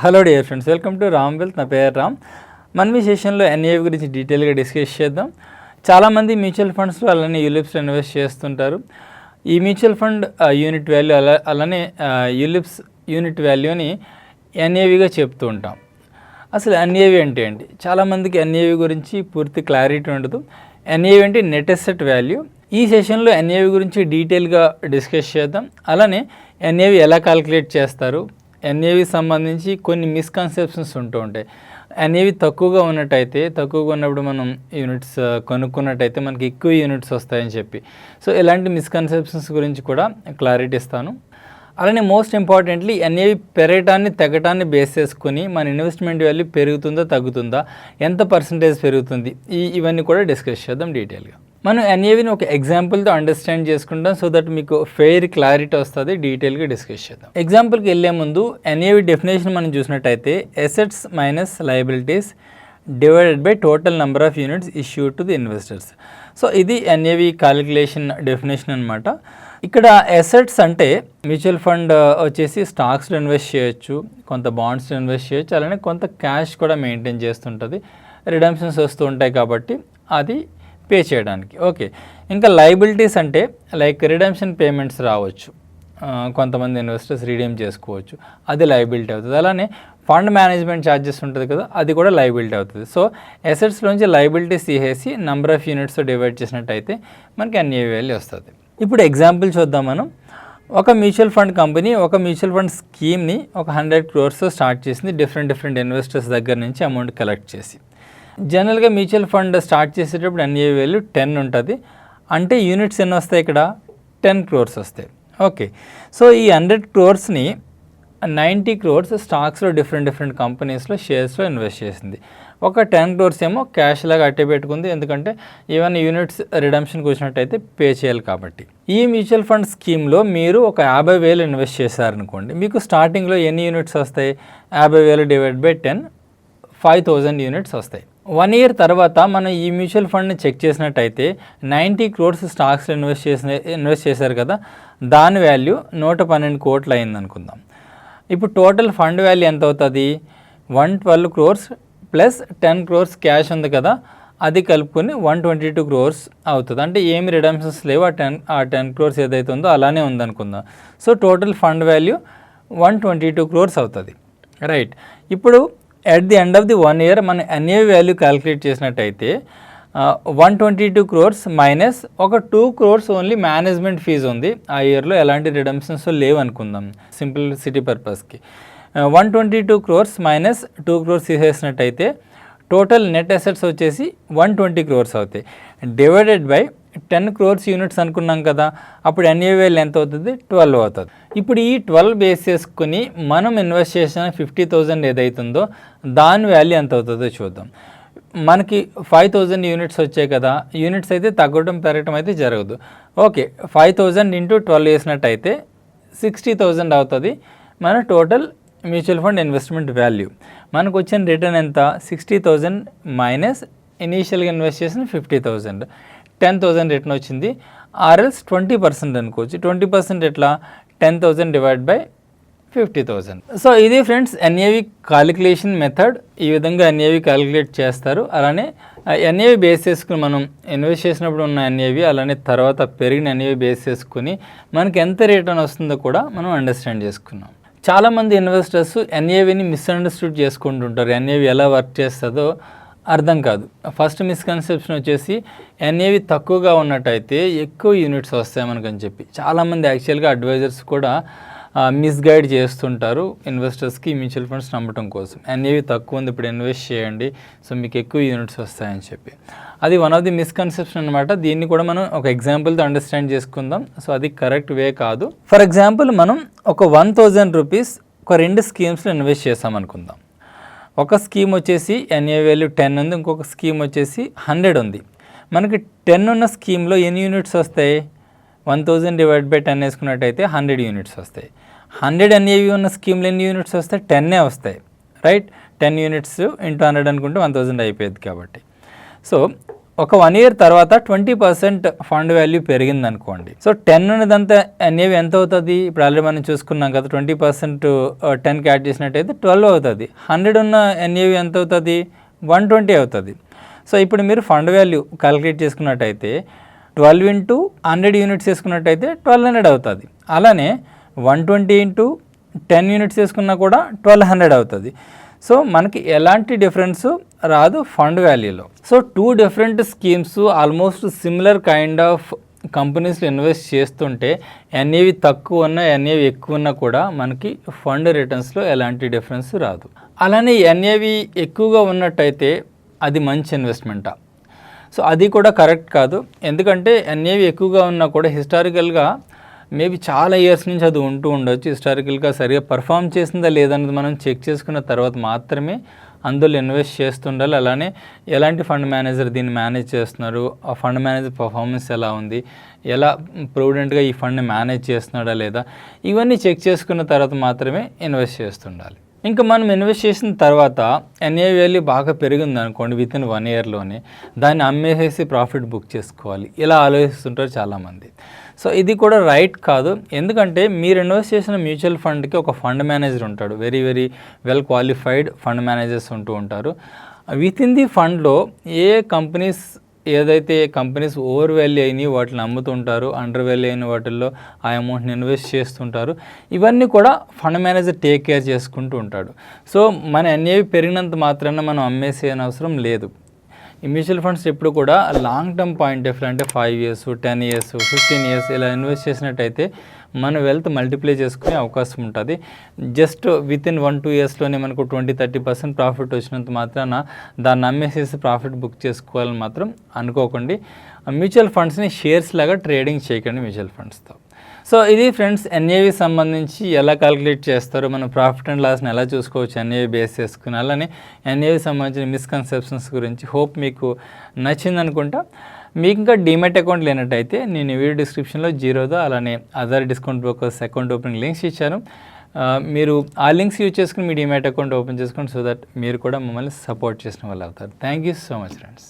Hello dear friends, welcome to Ram wealth. నా పేరు రామ్. మనం ఈ సెషన్లో ఎన్ఏవి గురించి డీటెయిల్గా డిస్కస్ చేద్దాం. చాలామంది మ్యూచువల్ ఫండ్స్లో అలానే యూలిప్స్లో ఇన్వెస్ట్ చేస్తుంటారు. ఈ మ్యూచువల్ ఫండ్ యూనిట్ వాల్యూ అలానే యూలిప్స్ యూనిట్ వాల్యూని ఎన్ఏవిగా చెప్తూ ఉంటాం. అసలు ఎన్ఏవి అంటే ఏంటి? చాలామందికి ఎన్ఏవి గురించి పూర్తి క్లారిటీ ఉండదు. ఎన్ఏవి అంటే నెట్ అసెట్ వాల్యూ. ఈ సెషన్లో ఎన్ఏవి గురించి డీటెయిల్గా డిస్కస్ చేద్దాం. అలానే ఎన్ఏవి ఎలా క్యాలిక్యులేట్ చేస్తారు, ఎన్ఏవి సంబంధించి కొన్ని మిస్కన్సెప్షన్స్ ఉంటూ ఉంటాయి. ఎన్ఏవి తక్కువగా ఉన్నప్పుడు మనం యూనిట్స్ కొనుక్కున్నట్టయితే మనకి ఎక్కువ యూనిట్స్ వస్తాయని చెప్పి, సో ఇలాంటి మిస్కన్సెప్షన్స్ గురించి కూడా క్లారిటీ ఇస్తాను. అలానే మోస్ట్ ఇంపార్టెంట్లీ ఎన్ఏవి పెరగటాన్ని తగ్గటాన్ని బేస్ చేసుకుని మన ఇన్వెస్ట్మెంట్ వాల్యూ పెరుగుతుందా తగ్గుతుందా, ఎంత పర్సంటేజ్ పెరుగుతుంది, ఇవన్నీ కూడా డిస్కస్ చేద్దాం డీటెయిల్గా. మనం ఎన్ఏవిని ఒక ఎగ్జాంపుల్తో అండర్స్టాండ్ చేసుకుంటాం, సో దట్ మీకు ఫెయిర్ క్లారిటీ వస్తుంది. డీటెయిల్గా డిస్కస్ చేద్దాం. ఎగ్జాంపుల్కి వెళ్ళే ముందు ఎన్ఏవి డెఫినేషన్ మనం చూసినట్టయితే assets minus liabilities divided by total number of units issued to the investors. So ఇది ఎన్ఏవి క్యాలిక్యులేషన్ డెఫినేషన్ అనమాట. ఇక్కడ అసెట్స్ అంటే మ్యూచువల్ ఫండ్ వచ్చేసి స్టాక్స్లో ఇన్వెస్ట్ చేయొచ్చు, కొంత బాండ్స్లో ఇన్వెస్ట్ చేయొచ్చు, అలానే కొంత క్యాష్ కూడా మెయింటైన్ చేస్తుంటుంది. రిడమ్షన్స్ వస్తూ ఉంటాయి కాబట్టి అది పే చేయడానికి. ఓకే, ఇంకా లయబిలిటీస్ అంటే లైక్ రిడమ్షన్ పేమెంట్స్ రావచ్చు, కొంతమంది ఇన్వెస్టర్స్ రిడీమ్ చేసుకోవచ్చు, అది లయబిలిటీ అవుతుంది. అలానే ఫండ్ మేనేజ్మెంట్ ఛార్జెస్ ఉంటుంది కదా, అది కూడా లయబిలిటీ అవుతుంది. సో అసెట్స్లోంచి లయబిలిటీస్ తీసేసి నెంబర్ ఆఫ్ యూనిట్స్ డివైడ్ చేసినట్టయితే మనకి ఎన్ఏవి వాల్యూ వస్తుంది. ఇప్పుడు ఎగ్జాంపుల్ చూద్దాం మనం. ఒక మ్యూచువల్ ఫండ్ కంపెనీ ఒక మ్యూచువల్ ఫండ్ స్కీమ్ని ఒక 100 crores స్టార్ట్ చేసింది, డిఫరెంట్ ఇన్వెస్టర్స్ దగ్గర నుంచి అమౌంట్ కలెక్ట్ చేసి. జనరల్గా మ్యూచువల్ ఫండ్ స్టార్ట్ చేసేటప్పుడు ఎన్ఏవి వాల్యూ 10 ఉంటుంది. అంటే యూనిట్స్ ఎన్ని వస్తాయి? ఇక్కడ 10 crores వస్తాయి. ఓకే, సో ఈ 100 crores-ని 90 crores స్టాక్స్లో డిఫరెంట్ కంపెనీస్లో షేర్స్లో ఇన్వెస్ట్ చేసింది. ఒక 10 crores ఏమో క్యాష్ లాగా అట్టే పెట్టుకుంది, ఎందుకంటే ఈవెన్ యూనిట్స్ రిడమ్షన్కి వచ్చినట్టయితే పే చేయాలి కాబట్టి. ఈ మ్యూచువల్ ఫండ్ స్కీమ్లో మీరు ఒక 50,000 ఇన్వెస్ట్ చేశారనుకోండి, మీకు స్టార్టింగ్లో ఎన్ని యూనిట్స్ వస్తాయి? 50,000 డివైడ్ బై 10, 5,000 యూనిట్స్ వస్తాయి. 1 year తర్వాత మనం ఈ మ్యూచువల్ ఫండ్ని చెక్ చేసినట్టయితే 90 crores స్టాక్స్లో ఇన్వెస్ట్ చేశారు కదా, దాని వాల్యూ 112 crores అయింది అనుకుందాం. ఇప్పుడు టోటల్ ఫండ్ వాల్యూ ఎంత అవుతుంది? 112 crores ప్లస్ 10 crores క్యాష్ ఉంది కదా, అది కలుపుకొని 122 crores అవుతుంది. అంటే ఏమి రిడమ్షన్స్ లేవు, ఆ 10 crores ఏదైతే ఉందో అలానే ఉందనుకుందాం. So total fund value 122 crores అవుతుంది. రైట్, ఇప్పుడు at the end of the 1 year మన ఎన్ఏవి వాల్యూ క్యాలిక్యులేట్ చేసినట్టయితే 122 crores మైనస్ ఒక 2 crores ఓన్లీ మేనేజ్మెంట్ ఫీజు ఉంది. ఆ ఇయర్లో ఎలాంటి రిడమ్షన్స్ లేవు అనుకుందాం సింప్లిసిటీ పర్పస్కి. 122 crores మైనస్ 2 crores తీసేసినట్టయితే టోటల్ నెట్ అసెట్స్ వచ్చేసి 120 crores అవుతాయి. డివైడెడ్ బై 10 crores యూనిట్స్ అనుకున్నాం కదా, అప్పుడు ఎన్ఏవి వాల్యూ ఎంత అవుతుంది? 12 అవుతుంది. ఇప్పుడు ఈ 12 బేస్ చేసుకుని మనం ఇన్వెస్ట్ చేసిన 50,000 ఏదైతుందో దాని వాల్యూ ఎంత అవుతుందో చూద్దాం. మనకి 5,000 యూనిట్స్ వచ్చాయి కదా, యూనిట్స్ అయితే తగ్గడం పెరగడం అయితే జరగదు. ఓకే, 5,000 ఇంటూ 12 వేసినట్టయితే 60,000 అవుతుంది మన total mutual fund investment value. మనకు వచ్చిన రిటర్న్ ఎంత? 60,000 మైనస్ ఇనీషియల్గా ఇన్వెస్ట్ చేసిన 50,000, 10,000 రిటర్న్ వచ్చింది. ఆర్ఎల్స్ 20% అనుకోవచ్చు. 20% ఎట్లా? 10,000 డివైడ్ బై 50,000. సో ఇది ఫ్రెండ్స్ ఎన్ఏవి క్యాలిక్యులేషన్ మెథడ్. ఈ విధంగా ఎన్ఏవి క్యాలిక్యులేట్ చేస్తారు. అలానే ఎన్ఏవి బేస్ చేసుకుని మనం ఇన్వెస్ట్ చేసినప్పుడు ఉన్న ఎన్ఏవి, అలానే తర్వాత పెరిగిన ఎన్ఏవి బేస్ చేసుకుని మనకి ఎంత రిటర్న్ వస్తుందో కూడా మనం అండర్స్టాండ్ చేసుకున్నాం. చాలామంది ఇన్వెస్టర్స్ ఎన్ఏవిని మిస్అండర్స్టూడ్ చేసుకుంటుంటారు. ఎన్ఏవి ఎలా వర్క్ చేస్తుందో అర్థం కాదు. ఫస్ట్ మిస్కన్సెప్షన్ వచ్చేసి ఎన్ఏవి తక్కువగా ఉన్నట్టయితే ఎక్కువ యూనిట్స్ వస్తాయి మనకని చెప్పి చాలామంది యాక్చువల్గా అడ్వైజర్స్ కూడా మిస్గైడ్ చేస్తుంటారు ఇన్వెస్టర్స్కి మ్యూచువల్ ఫండ్స్ నమ్మటం కోసం. ఎన్ఏవి తక్కువ ఉంది, ఇప్పుడు ఇన్వెస్ట్ చేయండి, సో మీకు ఎక్కువ యూనిట్స్ వస్తాయని చెప్పి. అది వన్ ఆఫ్ ది మిస్కన్సెప్షన్ అనమాట. దీన్ని కూడా మనం ఒక ఎగ్జాంపుల్తో అండర్స్టాండ్ చేసుకుందాం. సో అది కరెక్ట్ వే కాదు. ఫర్ ఎగ్జాంపుల్ మనం ఒక 1,000 rupees ఒక 2 స్కీమ్స్లో ఇన్వెస్ట్ చేసామనుకుందాం. ఒక స్కీమ్ వచ్చేసి ఎన్ఏవి వాల్యూ 10 ఉంది, ఇంకొక స్కీమ్ వచ్చేసి 100 ఉంది. మనకి 10 ఉన్న స్కీమ్లో ఎన్ని యూనిట్స్ వస్తాయి? 1,000 డివైడ్ బై 10 వేసుకున్నట్టయితే 100 యూనిట్స్ వస్తాయి. 100 ఎన్ఏవి ఉన్న స్కీమ్లో ఎన్ని యూనిట్స్ వస్తాయి? 10 వస్తాయి. రైట్, 10 యూనిట్స్ ఇంటూ 100 అనుకుంటే 1,000 అయిపోయింది కాబట్టి. సో ఒక 1 year తర్వాత 20% ఫండ్ వాల్యూ పెరిగింది అనుకోండి. సో 10 ఉన్నదంతా NAV ఎంత అవుతుంది? ఇప్పుడు ఆల్రెడీ మనం చూసుకున్నాం కదా, 20% 10కి యాడ్ చేసినట్టయితే 12 అవుతుంది. 100 ఉన్న NAV ఎంత అవుతుంది? 120 అవుతుంది. సో ఇప్పుడు మీరు ఫండ్ వాల్యూ క్యాలిక్యులేట్ చేసుకున్నట్టయితే 12 ఇంటూ 100 యూనిట్స్ వేసుకున్నట్టయితే 1200 అవుతుంది. అలానే 120 ఇంటూ 10 యూనిట్స్ వేసుకున్నా కూడా 1200 అవుతుంది. సో మనకి ఎలాంటి డిఫరెన్స్ రాదు ఫండ్ వాల్యూలో. So 2 different schemes almost similar kind of కంపెనీస్లో ఇన్వెస్ట్ చేస్తుంటే NAV తక్కువ ఉన్నా NAV ఎక్కువ ఉన్నా కూడా మనకి ఫండ్ రిటర్న్స్లో ఎలాంటి డిఫరెన్స్ రాదు. అలానే NAV ఎక్కువగా ఉన్నట్టయితే అది మంచి ఇన్వెస్ట్మెంటా? సో అది కూడా కరెక్ట్ కాదు. ఎందుకంటే NAV ఎక్కువగా ఉన్నా కూడా హిస్టారికల్గా మేబీ చాలా ఇయర్స్ నుంచి అది ఉంటూ ఉండొచ్చు. హిస్టారికల్గా సరిగా పర్ఫామ్ చేసిందా లేదన్నది మనం చెక్ చేసుకున్న తర్వాత మాత్రమే అందులో ఇన్వెస్ట్ చేస్తుండాలి. అలానే ఎలాంటి ఫండ్ మేనేజర్ దీన్ని మేనేజ్ చేస్తున్నారు, ఆ ఫండ్ మేనేజర్ పర్ఫార్మెన్స్ ఎలా ఉంది, ఎలా ప్రొవిడెంట్గా ఈ ఫండ్ని మేనేజ్ చేస్తున్నాడా లేదా, ఇవన్నీ చెక్ చేసుకున్న తర్వాత మాత్రమే ఇన్వెస్ట్ చేస్తుండాలి. ఇంకా మనం ఇన్వెస్ట్ చేసిన తర్వాత NAV వాల్యూ బాగా పెరిగింది అనుకోండి, వితిన్ 1 yearలోనే దాన్ని అమ్మేసేసి ప్రాఫిట్ బుక్ చేసుకోవాలి, ఇలా ఆలోచిస్తుంటారు చాలామంది. సో ఇది కూడా రైట్ కాదు. ఎందుకంటే మీరు ఇన్వెస్ట్ చేసిన మ్యూచువల్ ఫండ్కి ఒక ఫండ్ మేనేజర్ ఉంటాడు, very very well qualified fund managers ఉంటూ ఉంటారు. వితిన్ ది ఫండ్లో ఏదైతే కంపెనీస్ ఓవర్ వాల్యూ అయినాయి వాటిని అమ్ముతుంటారు, అండర్ వాల్యూ అయిన వాటిల్లో ఆ అమౌంట్ని ఇన్వెస్ట్ చేస్తుంటారు. ఇవన్నీ కూడా ఫండ్ మేనేజర్ టేక్ కేర్ చేసుకుంటూ ఉంటాడు. సో మన NAV పెరిగినంత మాత్రాన మనం అమ్మేసేయని అవసరం లేదు. ఈ మ్యూచువల్ ఫండ్స్ ఎప్పుడు కూడా long term point of view, అంటే 5 years 10 years 15 years ఇలా ఇన్వెస్ట్ చేసినట్టయితే మన వెల్త్ మల్టిప్లై చేసుకునే అవకాశం ఉంటుంది. జస్ట్ వితిన్ 1-2 yearsలోనే మనకు 20-30% ప్రాఫిట్ వచ్చినంత మాత్రాన దాన్ని అమ్మేసేసి ప్రాఫిట్ బుక్ చేసుకోవాలని మాత్రం అనుకోకండి. మ్యూచువల్ ఫండ్స్ని షేర్స్ లాగా ట్రేడింగ్ చేయకండి మ్యూచువల్ ఫండ్స్తో. సో ఇది ఫ్రెండ్స్ NAV సంబంధించి ఎలా క్యాలిక్యులేట్ చేస్తారో, మనం ప్రాఫిట్ అండ్ లాస్ని ఎలా చూసుకోవచ్చు NAV బేస్ చేసుకుని, అలానే NAV సంబంధించిన మిస్కన్సెప్షన్స్ గురించి. హోప్ మీకు నచ్చింది అనుకుంటా. మీకు ఇంకా డీమెట్ అకౌంట్ లేనట్టయితే నేను వీడియో డిస్క్రిప్షన్లో జీరోదో అలానే other discount brokers account opening links ఇచ్చాను. మీరు ఆ లింక్స్ యూజ్ చేసుకుని మీ డీమెట్ అకౌంట్ ఓపెన్ చేసుకోండి, సో దట్ మీరు కూడా మమ్మల్ని సపోర్ట్ చేసిన వాళ్ళు అవుతారు. Thank you so much friends.